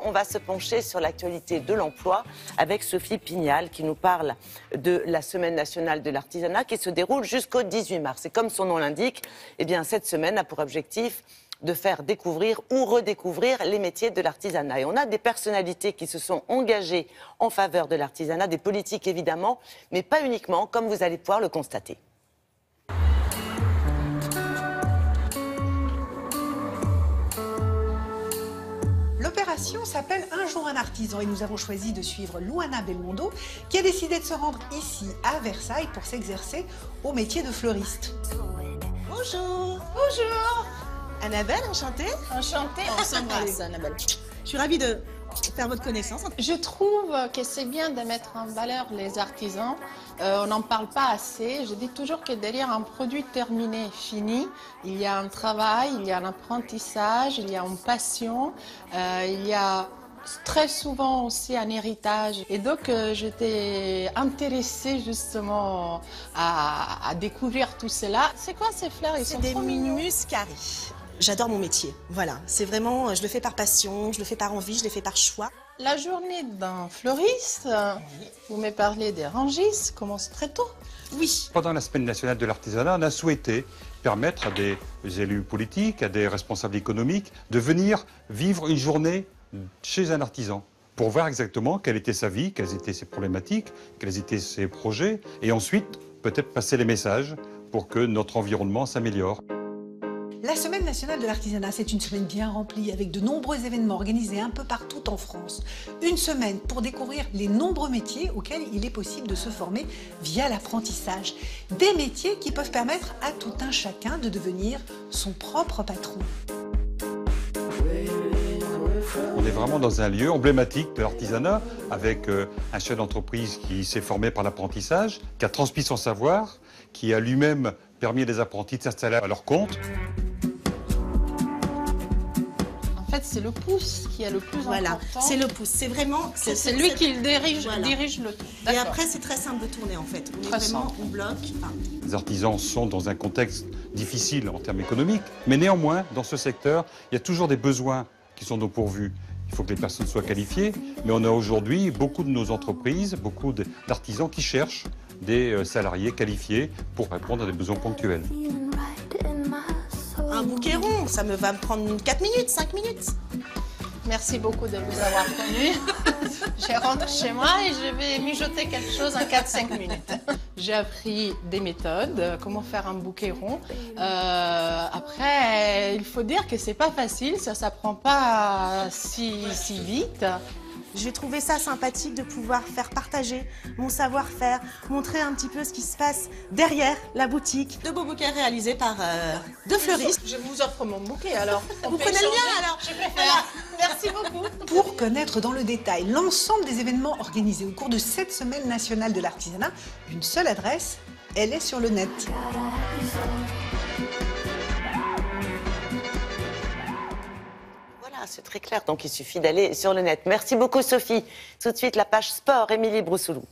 on va se pencher sur l'actualité de l'emploi avec Sophie Pignal qui nous parle de la Semaine nationale de l'artisanat qui se déroule jusqu'au 18 mars. Et comme son nom l'indique, eh bien, cette semaine a pour objectif de faire découvrir ou redécouvrir les métiers de l'artisanat. Et on a des personnalités qui se sont engagées en faveur de l'artisanat, des politiques évidemment, mais pas uniquement, comme vous allez pouvoir le constater. L'opération s'appelle Un jour un artisan et nous avons choisi de suivre Luana Belmondo qui a décidé de se rendre ici à Versailles pour s'exercer au métier de fleuriste. Bonjour. Bonjour. Annabelle, enchantée. Enchantée. On s'embrasse, Annabelle. Je suis ravie de faire votre connaissance. Je trouve que c'est bien de mettre en valeur les artisans. On n'en parle pas assez. Je dis toujours que derrière un produit terminé, fini, il y a un travail, il y a un apprentissage, il y a une passion, il y a très souvent aussi un héritage. Et donc, j'étais intéressée justement à découvrir tout cela. C'est quoi ces fleurs? Ils sont des trop mignons. muscari. J'adore mon métier. Voilà, c'est vraiment, je le fais par passion, je le fais par envie, je le fais par choix. La journée d'un fleuriste, vous me parlez des rangistes, commence très tôt. Oui. Pendant la Semaine nationale de l'artisanat, on a souhaité permettre à des élus politiques, à des responsables économiques, de venir vivre une journée chez un artisan pour voir exactement quelle était sa vie, quelles étaient ses problématiques, quels étaient ses projets, et ensuite peut-être passer les messages pour que notre environnement s'améliore. La Semaine nationale de l'artisanat, c'est une semaine bien remplie avec de nombreux événements organisés un peu partout en France. Une semaine pour découvrir les nombreux métiers auxquels il est possible de se former via l'apprentissage. Des métiers qui peuvent permettre à tout un chacun de devenir son propre patron. On est vraiment dans un lieu emblématique de l'artisanat avec un chef d'entreprise qui s'est formé par l'apprentissage, qui a transmis son savoir, qui a lui-même permis à des apprentis de s'installer à leur compte. En fait, c'est le pouce qui est le plus Voilà, important. c'est le pouce. C'est vraiment... C'est lui qui dirige, Voilà. dirige le tout. Et après, c'est très simple de tourner en fait. On est vraiment, on bloque. Enfin, Les artisans sont dans un contexte difficile en termes économiques, mais néanmoins, dans ce secteur, il y a toujours des besoins qui sont non pourvus. Il faut que les personnes soient qualifiées, mais on a aujourd'hui beaucoup de nos entreprises, beaucoup d'artisans qui cherchent des salariés qualifiés pour répondre à des besoins ponctuels. un bouquet rond, ça va me prendre 4 minutes, 5 minutes. Merci beaucoup de vous avoir connu. Je rentre chez moi et je vais mijoter quelque chose en 4-5 minutes. J'ai appris des méthodes, comment faire un bouquet rond. Après, il faut dire que c'est pas facile, ça s'apprend pas si vite. J'ai trouvé ça sympathique de pouvoir faire partager mon savoir-faire, montrer un petit peu ce qui se passe derrière la boutique. De beaux bouquets réalisés par deux fleuristes. Je vous offre mon bouquet alors. Vous prenez le mien alors? Je préfère. Merci beaucoup. Pour connaître dans le détail l'ensemble des événements organisés au cours de cette semaine nationale de l'artisanat, une seule adresse, elle est sur le net. Voilà, c'est très clair, donc il suffit d'aller sur le net. Merci beaucoup Sophie. Tout de suite, la page sport, Émilie Broussoulou.